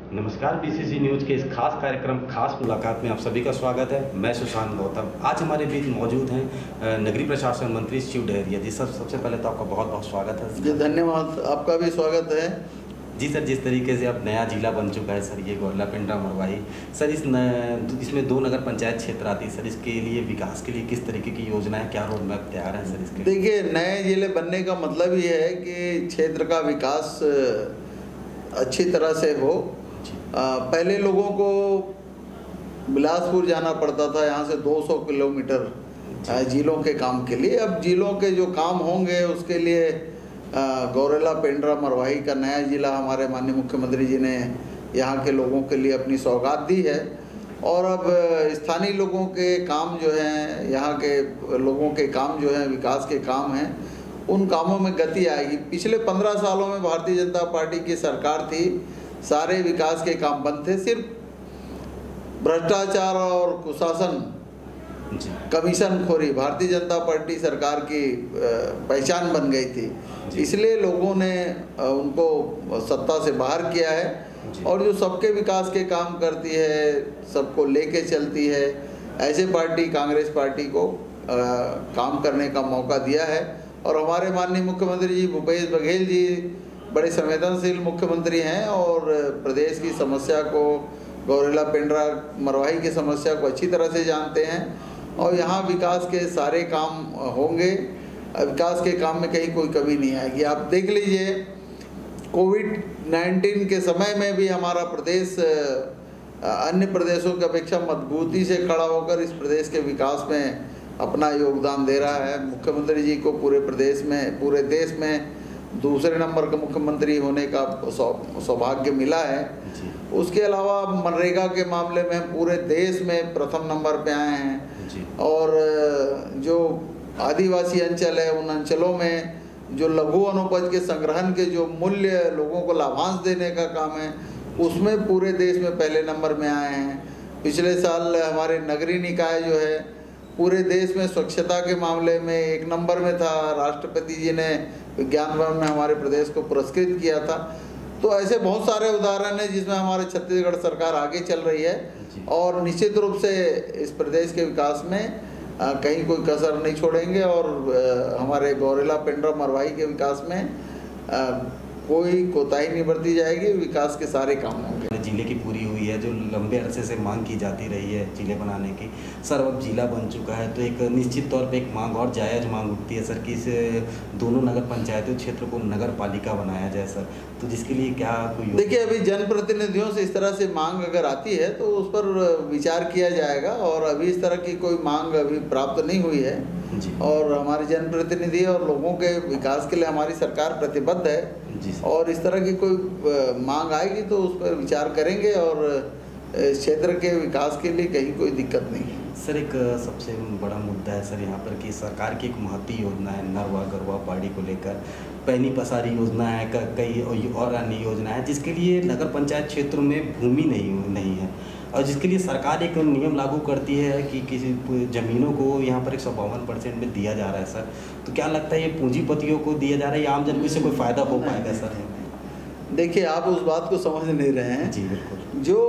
नमस्कार, BCC news के इस खास कार्यक्रम खास मुलाकात में आप सभी का स्वागत है। मैं सुशांत गौतम। आज हमारे बीच मौजूद हैं नगरीय प्रशासन मंत्री शिव डहरिया जी। सर, सबसे पहले तो आपका बहुत बहुत स्वागत है। जी धन्यवाद, आपका भी स्वागत है। जी सर, जिस तरीके से अब नया जिला बन चुका है सर, ये गौरेला पेंड्रा मरवाही सर, इसमें 2 नगर पंचायत क्षेत्र आती है सर। इसके लिए विकास के लिए किस तरीके की योजना है, क्या रोड मैप तैयार है सर इसके? देखिए, नए जिले बनने का मतलब ये है कि क्षेत्र का विकास अच्छी तरह से हो। पहले लोगों को बिलासपुर जाना पड़ता था, यहाँ से 200 किलोमीटर जिलों के काम के लिए। अब जिलों के जो काम होंगे उसके लिए गौरेला पेंड्रा मरवाही का नया जिला हमारे माननीय मुख्यमंत्री जी ने यहाँ के लोगों के लिए अपनी सौगात दी है। और अब स्थानीय लोगों के काम जो हैं, यहाँ के लोगों के काम जो हैं, विकास के काम हैं, उन कामों में गति आएगी। पिछले 15 सालों में भारतीय जनता पार्टी की सरकार थी, सारे विकास के काम बंद थे। सिर्फ भ्रष्टाचार और कुशासन, कमीशन खोरी भारतीय जनता पार्टी सरकार की पहचान बन गई थी। इसलिए लोगों ने उनको सत्ता से बाहर किया है। और जो सबके विकास के काम करती है, सबको लेके चलती है, ऐसे पार्टी कांग्रेस पार्टी को काम करने का मौका दिया है। और हमारे माननीय मुख्यमंत्री जी भूपेश बघेल जी बड़े संवेदनशील मुख्यमंत्री हैं और प्रदेश की समस्या को, गौरेला पेंड्रा मरवाही की समस्या को अच्छी तरह से जानते हैं। और यहाँ विकास के सारे काम होंगे, विकास के काम में कहीं कोई कमी नहीं आएगी। आप देख लीजिए, कोविड-19 के समय में भी हमारा प्रदेश अन्य प्रदेशों की अपेक्षा मजबूती से खड़ा होकर इस प्रदेश के विकास में अपना योगदान दे रहा है। मुख्यमंत्री जी को पूरे प्रदेश में, पूरे देश में दूसरे नंबर का मुख्यमंत्री होने का सौभाग्य मिला है। उसके अलावा मनरेगा के मामले में हम पूरे देश में प्रथम नंबर पे आए हैं। और जो आदिवासी अंचल है, उन अंचलों में जो लघु अनुपज के संग्रहण के जो मूल्य लोगों को लाभांश देने का काम है, उसमें पूरे देश में पहले नंबर में आए हैं। पिछले साल हमारे नगरीय निकाय जो है पूरे देश में स्वच्छता के मामले में 1 नंबर में था। राष्ट्रपति जी ने विज्ञान भवन में हमारे प्रदेश को पुरस्कृत किया था। तो ऐसे बहुत सारे उदाहरण हैं जिसमें हमारे छत्तीसगढ़ सरकार आगे चल रही है। और निश्चित रूप से इस प्रदेश के विकास में कहीं कोई कसर नहीं छोड़ेंगे। और हमारे गौरेला पेंड्रा मरवाही के विकास में कोई कोताही नहीं बरती जाएगी। विकास के सारे काम होंगे। जिले की पूरी हुई है, जो लंबे अरसे से मांग की जाती रही है जिले बनाने की सर, अब जिला बन चुका है तो एक निश्चित तौर पे एक मांग और जायज़ मांग उठती है सर कि इस दोनों नगर पंचायतों क्षेत्र को नगर पालिका बनाया जाए सर। तो जिसके लिए क्या कोई? देखिए, अभी जनप्रतिनिधियों से इस तरह से मांग अगर आती है तो उस पर विचार किया जाएगा। और अभी इस तरह की कोई मांग अभी प्राप्त नहीं हुई है। और हमारे जनप्रतिनिधि और लोगों के विकास के लिए हमारी सरकार प्रतिबद्ध है। और इस तरह की कोई मांग आएगी तो उस पर विचार करेंगे। और क्षेत्र के विकास के लिए कहीं कोई दिक्कत नहीं है। सर, एक सबसे बड़ा मुद्दा है सर यहाँ पर कि सरकार की एक महती योजना है नरवा गरवा पहाड़ी को लेकर, पैनी पसारी योजना है, कई और अन्य योजना है जिसके लिए नगर पंचायत क्षेत्रों में भूमि नहीं है। और जिसके लिए सरकार एक नियम लागू करती है कि किसी ज़मीनों को यहाँ पर 152% में दिया जा रहा है सर। तो क्या लगता है ये पूंजीपतियों को दिया जा रहा है या आम जन को इससे कोई फ़ायदा हो पाएगा सर? देखिए, आप उस बात को समझ नहीं रहे हैं। जी बिल्कुल। जो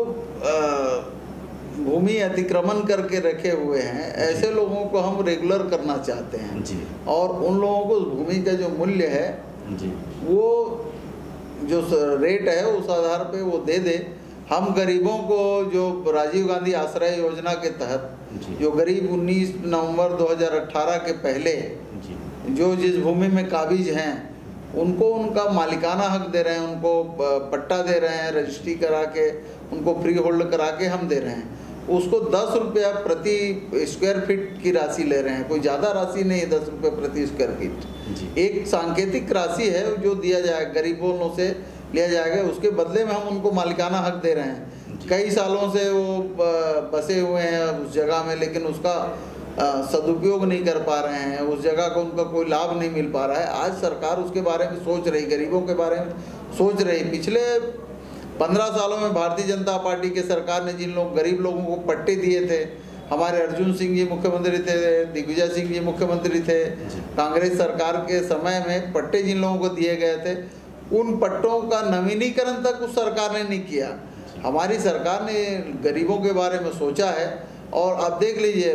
भूमि अतिक्रमण करके रखे हुए हैं, ऐसे लोगों को हम रेगुलर करना चाहते हैं। जी। और उन लोगों को भूमि का जो मूल्य है जी, वो जो रेट है उस आधार पे वो दे दे। हम गरीबों को जो राजीव गांधी आश्रय योजना के तहत जो गरीब 19 नवंबर 2018 के पहले जो जिस भूमि में काबिज हैं उनको उनका मालिकाना हक दे रहे हैं, उनको पट्टा दे रहे हैं, रजिस्ट्री करा के उनको फ्री होल्ड करा के हम दे रहे हैं। उसको 10 रुपया प्रति स्क्वायर फीट की राशि ले रहे हैं। कोई ज़्यादा राशि नहीं है, 10 रुपये प्रति स्क्वायर फीट एक सांकेतिक राशि है जो दिया जाएगा, गरीबों से लिया जाएगा। उसके बदले में हम उनको मालिकाना हक दे रहे हैं। कई सालों से वो बसे हुए हैं उस जगह में, लेकिन उसका सदुपयोग नहीं कर पा रहे हैं, उस जगह को उनका कोई लाभ नहीं मिल पा रहा है। आज सरकार उसके बारे में सोच रही, गरीबों के बारे में सोच रही। पिछले 15 सालों में भारतीय जनता पार्टी के सरकार ने जिन गरीब लोगों को पट्टे दिए थे, हमारे अर्जुन सिंह जी मुख्यमंत्री थे, दिग्विजय सिंह जी मुख्यमंत्री थे, कांग्रेस सरकार के समय में पट्टे जिन लोगों को दिए गए थे, उन पट्टों का नवीनीकरण तक उस सरकार ने नहीं किया। हमारी सरकार ने गरीबों के बारे में सोचा है। और आप देख लीजिए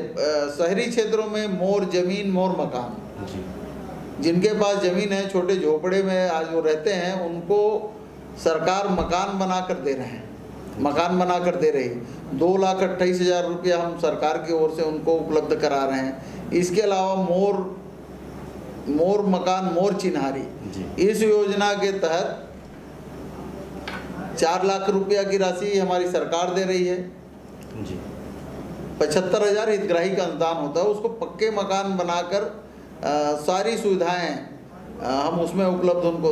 शहरी क्षेत्रों में मोर ज़मीन मोर मकान, जिनके पास ज़मीन है, छोटे झोपड़े में आज वो रहते हैं, उनको सरकार मकान बना कर दे रहे हैं, मकान बना कर दे रही है। 2,28,000 रुपया हम सरकार की ओर से उनको उपलब्ध करा रहे हैं। इसके अलावा मोर मकान मोर चिन्हारी, इस योजना के तहत 4 लाख रुपया की राशि हमारी सरकार दे रही है। 75,000 हितग्राही का अनुदान होता है, उसको पक्के मकान बनाकर सारी सुविधाएं हम उसमें उपलब्ध उनको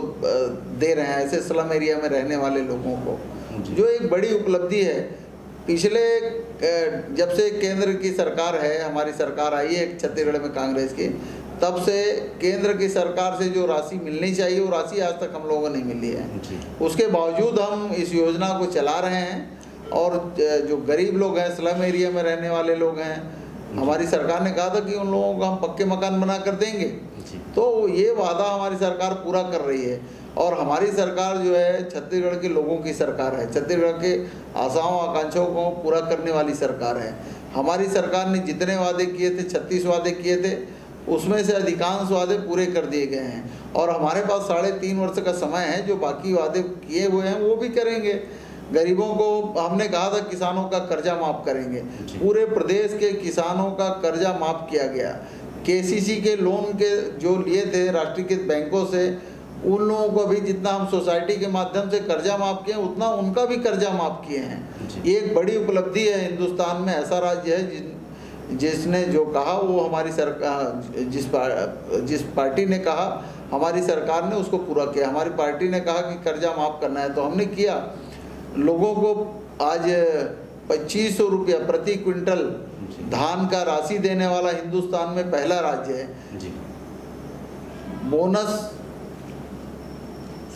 दे रहे हैं, ऐसे स्लम एरिया में रहने वाले लोगों को, जो एक बड़ी उपलब्धि है। पिछले जब से केंद्र की सरकार है, हमारी सरकार आई है छत्तीसगढ़ में कांग्रेस की, तब से केंद्र की सरकार से जो राशि मिलनी चाहिए वो राशि आज तक हम लोगों को नहीं मिली है। उसके बावजूद हम इस योजना को चला रहे हैं, और जो गरीब लोग हैं, स्लम एरिया में रहने वाले लोग हैं, हमारी सरकार ने कहा था कि उन लोगों को हम पक्के मकान बना कर देंगे, तो ये वादा हमारी सरकार पूरा कर रही है। और हमारी सरकार जो है छत्तीसगढ़ के लोगों की सरकार है, छत्तीसगढ़ के आशाओं आकांक्षाओं को पूरा करने वाली सरकार है। हमारी सरकार ने जितने वादे किए थे, 36 वादे किए थे, उसमें से अधिकांश वादे पूरे कर दिए गए हैं। और हमारे पास 3.5 वर्ष का समय है, जो बाकी वादे किए हुए हैं वो भी करेंगे। गरीबों को हमने कहा था किसानों का कर्जा माफ़ करेंगे, पूरे प्रदेश के किसानों का कर्जा माफ़ किया गया। केसीसी के लोन के जो लिए थे राष्ट्रीयकृत बैंकों से, उन लोगों को भी जितना हम सोसाइटी के माध्यम से कर्जा माफ़ किए, उतना उनका भी कर्जा माफ़ किए हैं। ये एक बड़ी उपलब्धि है। हिंदुस्तान में ऐसा राज्य है जिसने जो कहा वो हमारी सरकार, जिस पार्टी ने कहा हमारी सरकार ने उसको पूरा किया। हमारी पार्टी ने कहा कि कर्जा माफ़ करना है तो हमने किया। लोगों को आज 2,500 रुपया प्रति क्विंटल धान का राशि देने वाला हिंदुस्तान में पहला राज्य है। बोनस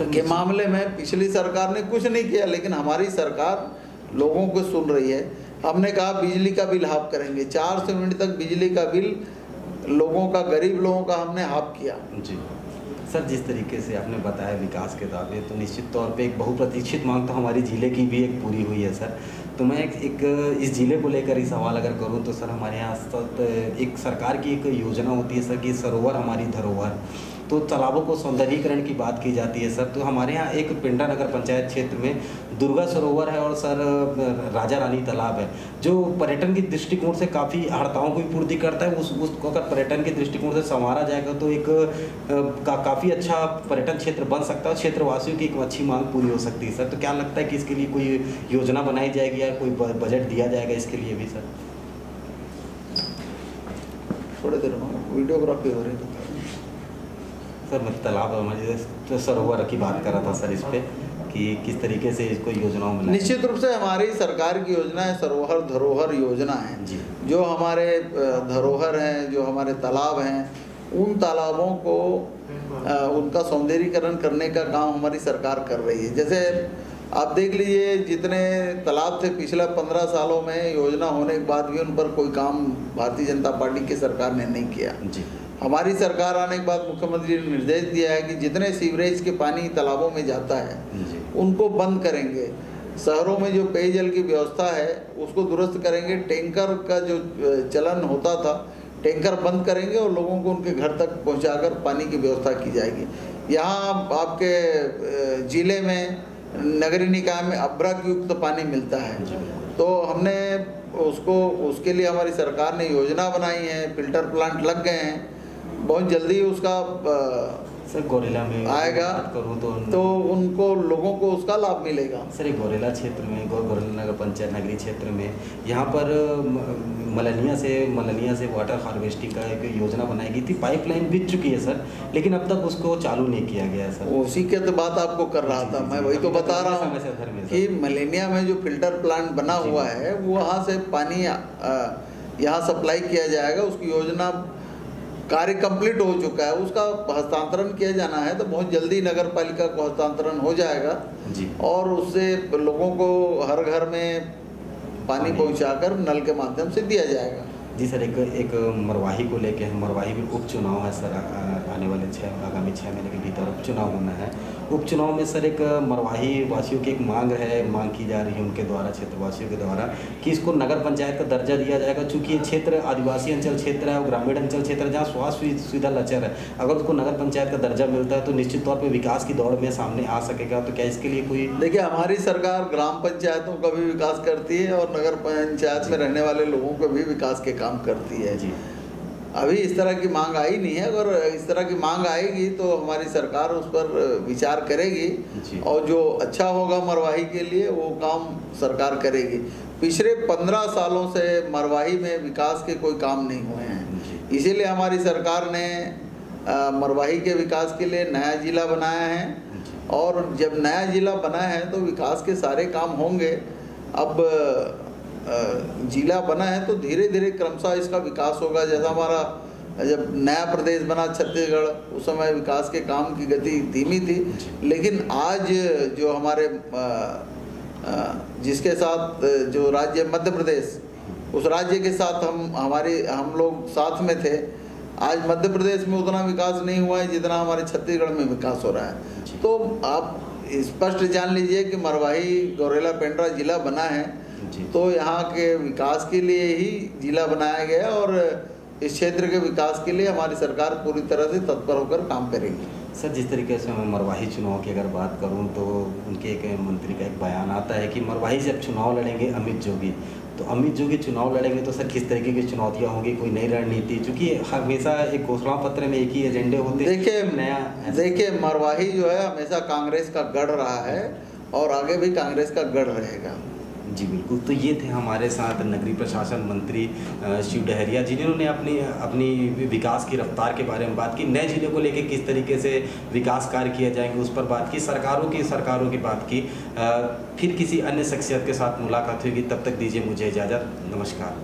के मामले में पिछली सरकार ने कुछ नहीं किया, लेकिन हमारी सरकार लोगों को सुन रही है। हमने कहा बिजली का बिल हाफ करेंगे, 400 यूनिट तक बिजली का बिल लोगों का, गरीब लोगों का हमने हाफ किया। जी सर, जिस तरीके से आपने बताया विकास के दावे, तो निश्चित तौर पे एक बहुप्रतीक्षित मांग तो हमारी जिले की भी एक पूरी हुई है सर। तो मैं एक इस जिले को लेकर ही सवाल अगर करूं तो सर, हमारे यहाँ एक सरकार की एक योजना होती है सर कि सरोवर हमारी धरोहर, तो तालाबों को सौंदर्यीकरण की बात की जाती है सर। तो हमारे यहाँ एक पिंडा नगर पंचायत क्षेत्र में दुर्गा सरोवर है और सर राजा रानी तालाब है, जो पर्यटन की दृष्टिकोण से काफ़ी अर्हताओं को भी पूर्ति करता है। उसको अगर पर्यटन के दृष्टिकोण से संवारा जाएगा तो एक काफ़ी अच्छा पर्यटन क्षेत्र बन सकता है, क्षेत्रवासियों की एक अच्छी मांग पूरी हो सकती है सर। तो क्या लगता है कि इसके लिए कोई योजना बनाई जाएगी या कोई बजट दिया जाएगा इसके लिए भी सर? थोड़ी देर में वीडियोग्राफी हो रही है सर। मैं तालाब हमारे सरोवर की बात कर रहा था सर, इस पे कि किस तरीके से इसको योजनाओं में। निश्चित रूप से हमारी सरकार की योजना है सरोवर धरोहर योजना है जी। जो हमारे धरोहर हैं, जो हमारे तालाब हैं, उन तालाबों को उनका सौंदर्यीकरण करने का काम हमारी सरकार कर रही है। जैसे आप देख लीजिए, जितने तालाब थे पिछले 15 सालों में, योजना होने के बाद भी उन पर कोई काम भारतीय जनता पार्टी की सरकार ने नहीं किया जी। हमारी सरकार आने के बाद मुख्यमंत्री ने निर्देश दिया है कि जितने सीवरेज के पानी तालाबों में जाता है उनको बंद करेंगे। शहरों में जो पेयजल की व्यवस्था है उसको दुरुस्त करेंगे। टैंकर का जो चलन होता था, टैंकर बंद करेंगे और लोगों को उनके घर तक पहुंचाकर पानी की व्यवस्था की जाएगी। यहाँ आपके ज़िले में नगरीय निकाय में अभ्रक युक्त पानी मिलता है, तो हमने उसके लिए हमारी सरकार ने योजना बनाई है, फिल्टर प्लांट लग गए हैं। बहुत जल्दी उसका सर गोरेला में आएगा तो उनको लोगों को उसका लाभ मिलेगा। सर एक गोरेला क्षेत्र में, गोरेला नगर पंचायत नगरीय क्षेत्र में, यहाँ पर मलनिया से वाटर हार्वेस्टिंग का एक योजना बनाई गई थी। पाइपलाइन बिछ चुकी है सर, लेकिन अब तक उसको चालू नहीं किया गया सर। उसी के तो बात आपको कर रहा था मैं, वही तो बता रहा हूँ कि मलेनिया में जो फिल्टर प्लांट बना हुआ है वो वहाँ से पानी यहाँ सप्लाई किया जाएगा। उसकी योजना कार्य कंप्लीट हो चुका है, उसका हस्तांतरण किया जाना है, तो बहुत जल्दी नगर पालिका को हस्तांतरण हो जाएगा जी। और उससे लोगों को हर घर में पानी पहुंचाकर नल के माध्यम से दिया जाएगा जी सर, एक मरवाही को लेके, मरवाही में उपचुनाव है सर, आने वाले आगामी 6 महीने के भीतर उपचुनाव होना है। उपचुनाव में सर एक मरवाही वासियों की एक मांग की जा रही है उनके द्वारा, क्षेत्रवासियों के द्वारा, कि इसको नगर पंचायत का दर्जा दिया जाएगा, चूँकि ये क्षेत्र आदिवासी अंचल क्षेत्र है और ग्रामीण अंचल क्षेत्र है, जहाँ स्वास्थ्य सुविधा लचर है। अगर उसको नगर पंचायत का दर्जा मिलता है तो निश्चित तौर पर विकास की दौड़ में सामने आ सकेगा। तो क्या इसके लिए कोई, देखिए, हमारी सरकार ग्राम पंचायतों का भी विकास करती है और नगर पंचायत में रहने वाले लोगों का भी विकास के काम करती है जी। अभी इस तरह की मांग आई नहीं है, अगर इस तरह की मांग आएगी तो हमारी सरकार उस पर विचार करेगी और जो अच्छा होगा मरवाही के लिए वो काम सरकार करेगी। पिछले 15 सालों से मरवाही में विकास के कोई काम नहीं हुए हैं, इसीलिए हमारी सरकार ने मरवाही के विकास के लिए नया जिला बनाया है और जब नया जिला बना है तो विकास के सारे काम होंगे। अब जिला बना है तो धीरे धीरे क्रमशः इसका विकास होगा। जैसा हमारा जब नया प्रदेश बना छत्तीसगढ़, उस समय विकास के काम की गति धीमी थी, लेकिन आज जो हमारे जिसके साथ जो राज्य मध्य प्रदेश, उस राज्य के साथ हम लोग साथ में थे। आज मध्य प्रदेश में उतना विकास नहीं हुआ है जितना हमारे छत्तीसगढ़ में विकास हो रहा है। तो आप स्पष्ट जान लीजिए कि मरवाही गौरेला पेंड्रा जिला बना है तो यहाँ के विकास के लिए ही जिला बनाया गया और इस क्षेत्र के विकास के लिए हमारी सरकार पूरी तरह से तत्पर होकर काम करेगी। सर, जिस तरीके से मैं मरवाही चुनाव की अगर बात करूं तो उनके एक मंत्री का एक बयान आता है कि मरवाही से अब चुनाव लड़ेंगे अमित जोगी। तो अमित जोगी चुनाव लड़ेंगे तो सर किस तरीके की चुनौतियां होंगी, कोई नई रणनीति, क्योंकि हमेशा एक घोषणा पत्र में एक ही एजेंडे होते हैं। देखिए मरवाही जो है हमेशा कांग्रेस का गढ़ रहा है और आगे भी कांग्रेस का गढ़ रहेगा। जी बिल्कुल। तो ये थे हमारे साथ नगरीय प्रशासन मंत्री शिव डहरिया, जिन्होंने अपनी विकास की रफ्तार के बारे में बात की, नए जिले को लेकर किस तरीके से विकास कार्य किए जाएंगे उस पर बात की, सरकारों की बात की। फिर किसी अन्य शख्सियत के साथ मुलाकात होगी, तब तक दीजिए मुझे इजाज़त। नमस्कार।